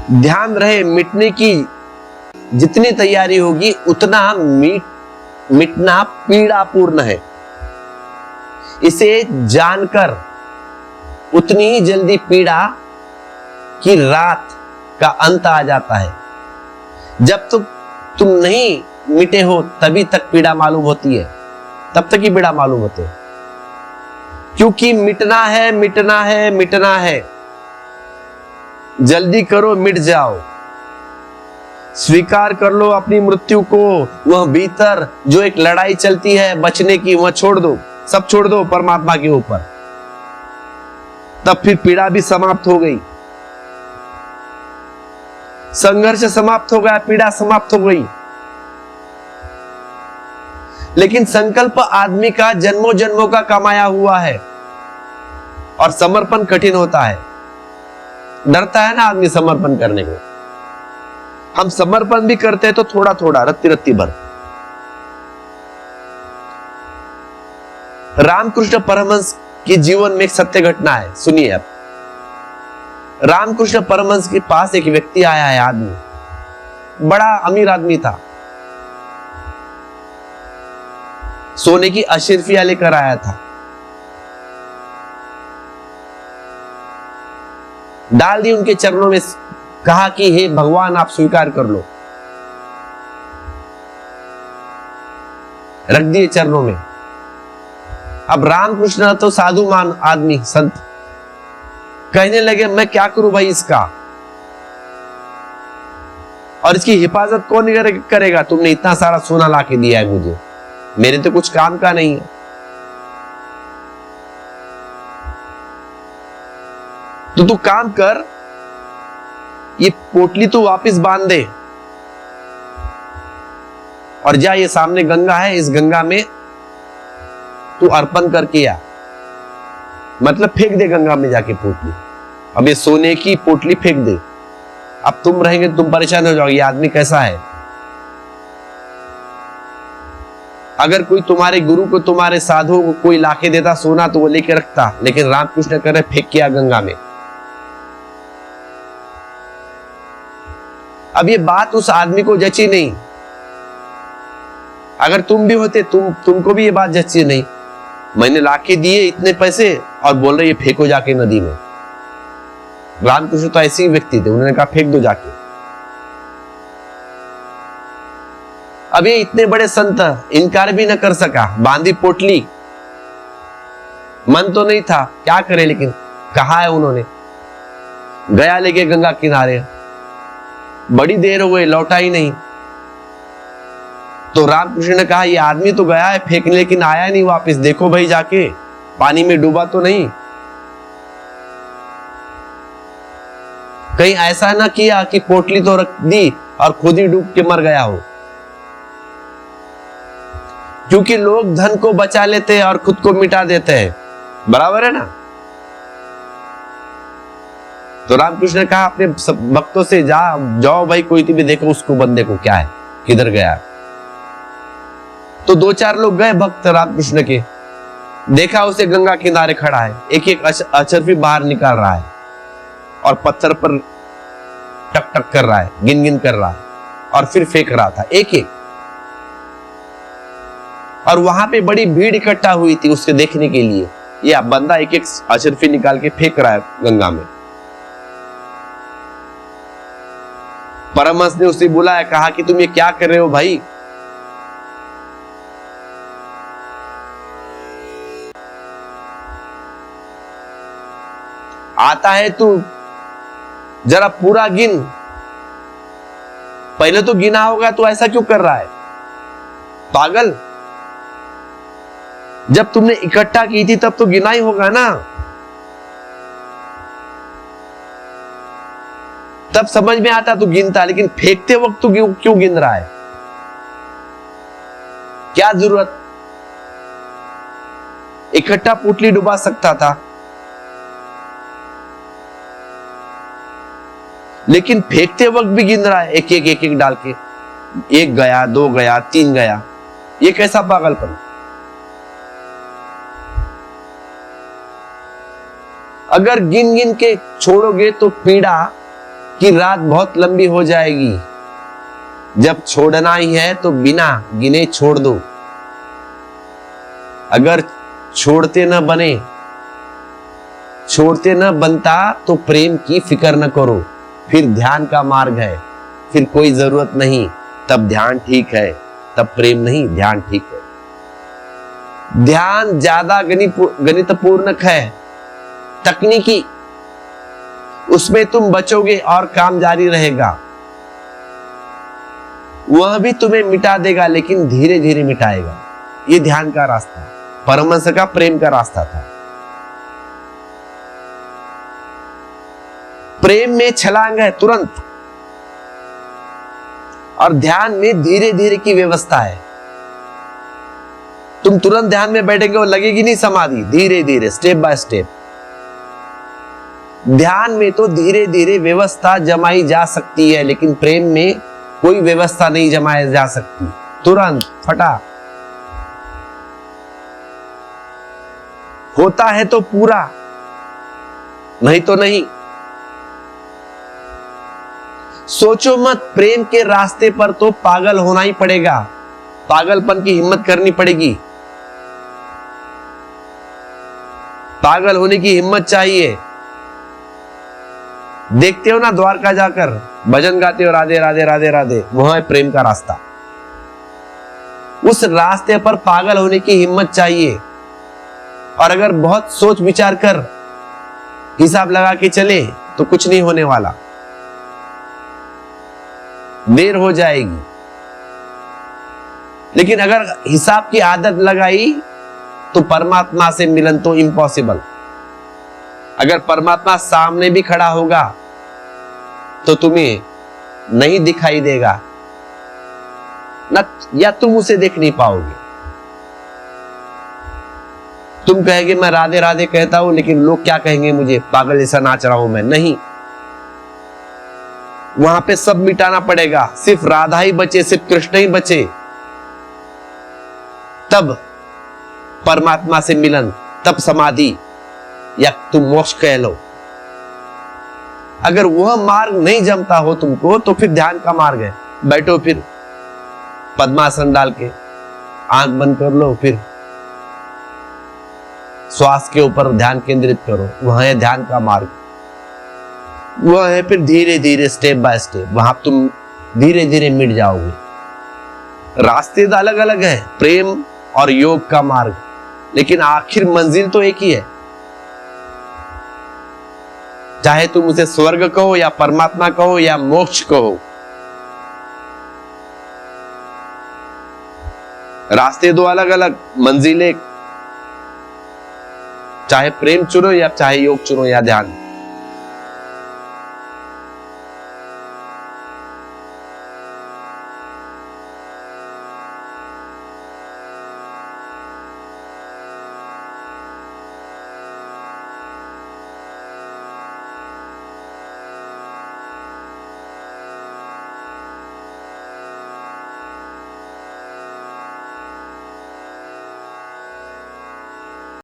ध्यान रहे, मिटने की जितनी तैयारी होगी उतना मिटना पीड़ापूर्ण है। इसे जानकर उतनी ही जल्दी पीड़ा की रात का अंत आ जाता है। जब तक तुम नहीं मिटे हो तभी तक पीड़ा मालूम होती है, तब तक ही पीड़ा मालूम होती है। क्योंकि मिटना है, मिटना है, मिटना है। जल्दी करो, मिट जाओ। स्वीकार कर लो अपनी मृत्यु को। वह भीतर जो एक लड़ाई चलती है बचने की, वह छोड़ दो, सब छोड़ दो परमात्मा के ऊपर। तब फिर पीड़ा भी समाप्त हो गई, संघर्ष समाप्त हो गया, पीड़ा समाप्त हो गई। लेकिन संकल्प आदमी का जन्मों जन्मों का कमाया हुआ है और समर्पण कठिन होता है। डरता है ना आदमी समर्पण करने को। हम समर्पण भी करते हैं तो थोड़ा थोड़ा, रत्ती रत्ती भर। रामकृष्ण परमहंस के जीवन में एक सत्य घटना है, सुनिए अब। रामकृष्ण परमहंस के पास एक व्यक्ति आया है, आदमी, बड़ा अमीर आदमी था। सोने की अशर्फियां लेकर आया था, डाल दी उनके चरणों में, कहा कि हे भगवान आप स्वीकार कर लो। रख दिए चरणों में। अब रामकृष्ण तो साधुमान आदमी, संत, कहने लगे मैं क्या करूं भाई इसका, और इसकी हिफाजत कौन करेगा? तुमने इतना सारा सोना ला के दिया है मुझे, मेरे तो कुछ काम का नहीं है। तो तू काम कर, ये पोटली तू वापस बांध दे और जा, ये सामने गंगा है, इस गंगा में तू अर्पण करके आ, मतलब फेंक दे गंगा में जाके पोटली। अब ये सोने की पोटली फेंक दे। अब तुम रहेंगे तुम परेशान हो जाओगे, ये आदमी कैसा है। अगर कोई तुम्हारे गुरु को, तुम्हारे साधु को कोई लाके देता सोना तो वो लेके रखता, लेकिन रामकृष्ण कह रहे फेंक किया गंगा में। अब ये बात उस आदमी को जची नहीं। अगर तुम भी होते, तुमको भी ये बात जची नहीं। मैंने लाके दिए इतने पैसे और बोल रहे ये फेंको जाके नदी में। रामकृष्ण तो ऐसे ही व्यक्ति थे, उन्होंने कहा फेंक दो जाके। अब ये इतने बड़े संत इनकार भी न कर सका, बांधी पोटली। मन तो नहीं था, क्या करे, लेकिन कहा है उन्होंने। गया लेके गंगा किनारे, बड़ी देर हो गई, लौटा ही नहीं। तो रामकृष्ण ने कहा ये आदमी तो गया है फेंकने, लेकिन आया नहीं वापस, देखो भाई जाके पानी में डूबा तो नहीं, कहीं ऐसा ना किया कि पोटली तो रख दी और खुद ही डूब के मर गया हो। क्योंकि लोग धन को बचा लेते हैं और खुद को मिटा देते हैं, बराबर है ना। तो रामकृष्ण ने कहा अपने भक्तों से जाओ भाई, कोई भी देखो उसको, बंदे को क्या है, किधर गया है। तो दो चार लोग गए भक्त रामकृष्ण के, देखा उसे गंगा किनारे खड़ा है, एक एक अशर्फी बाहर निकाल रहा है और पत्थर पर टक टक कर रहा है, गिन गिन कर रहा है और फिर फेंक रहा था एक एक। और वहां पे बड़ी भीड़ इकट्ठा हुई थी उसके देखने के लिए। ये बंदा एक एक अशर्फी निकाल के फेंक रहा है गंगा में। परमहंस ने उसे बुलाया, कहा कि तुम ये क्या कर रहे हो भाई। आता है तू, जरा पूरा गिन, पहले तो गिना होगा, तो ऐसा क्यों कर रहा है पागल। जब तुमने इकट्ठा की थी तब तो गिना ही होगा ना, तब समझ में आता तो गिनता, लेकिन फेंकते वक्त तो क्यों गिन रहा है, क्या जरूरत। इकट्ठा पुतली डुबा सकता था, लेकिन फेंकते वक्त भी गिन रहा है, एक एक डाल के। एक गया, दो गया, तीन गया, ये कैसा पागलपन। अगर गिन गिन के छोड़ोगे तो पीड़ा कि रात बहुत लंबी हो जाएगी, जब छोड़ना ही है तो बिना गिने छोड़ दो। अगर छोड़ते न बनता तो प्रेम की फिक्र न करो, फिर ध्यान का मार्ग है, फिर कोई जरूरत नहीं, तब ध्यान ठीक है, तब प्रेम नहीं, ध्यान ठीक है। ध्यान ज्यादा गणितपूर्णक है, तकनीकी, उसमें तुम बचोगे और काम जारी रहेगा। वह भी तुम्हें मिटा देगा, लेकिन धीरे धीरे मिटाएगा। ये ध्यान का रास्ता, परमहंस का प्रेम का रास्ता था। प्रेम में छलांग है तुरंत, और ध्यान में धीरे धीरे की व्यवस्था है। तुम तुरंत ध्यान में बैठेंगे और लगेगी नहीं समाधि, धीरे धीरे, स्टेप बाय स्टेप। ध्यान में तो धीरे धीरे व्यवस्था जमाई जा सकती है, लेकिन प्रेम में कोई व्यवस्था नहीं जमाई जा सकती, तुरंत फटा। होता है तो पूरा, नहीं तो नहीं। सोचो मत, प्रेम के रास्ते पर तो पागल होना ही पड़ेगा, पागलपन की हिम्मत करनी पड़ेगी, पागल होने की हिम्मत चाहिए। देखते हो ना, द्वारका जाकर भजन गाते हो, राधे राधे राधे राधे, वह है प्रेम का रास्ता। उस रास्ते पर पागल होने की हिम्मत चाहिए। और अगर बहुत सोच विचार कर हिसाब लगा के चले तो कुछ नहीं होने वाला, देर हो जाएगी। लेकिन अगर हिसाब की आदत लगाई तो परमात्मा से मिलन तो इम्पॉसिबल। अगर परमात्मा सामने भी खड़ा होगा तो तुम्हें नहीं दिखाई देगा ना, या तुम उसे देख नहीं पाओगे। तुम कहेंगे मैं राधे राधे कहता हूं, लेकिन लोग क्या कहेंगे मुझे, पागल जैसा नाच रहा हूं मैं। नहीं, वहां पे सब मिटाना पड़ेगा, सिर्फ राधा ही बचे, सिर्फ कृष्ण ही बचे, तब परमात्मा से मिलन, तब समाधि, या तुम मोक्ष कह लो। अगर वह मार्ग नहीं जमता हो तुमको, तो फिर ध्यान का मार्ग है। बैठो, फिर पद्मासन डाल के आंख बंद कर लो, फिर श्वास के ऊपर ध्यान केंद्रित करो, वह है ध्यान का मार्ग। वह है फिर धीरे धीरे, स्टेप बाय स्टेप, वहां तुम धीरे धीरे मिट जाओगे। रास्ते तो अलग अलग है, प्रेम और योग का मार्ग, लेकिन आखिर मंजिल तो एक ही है। चाहे तुम उसे स्वर्ग कहो या परमात्मा कहो या मोक्ष कहो, रास्ते दो अलग अलग, मंजिल एक। चाहे प्रेम चुनो या चाहे योग चुनो या ध्यान।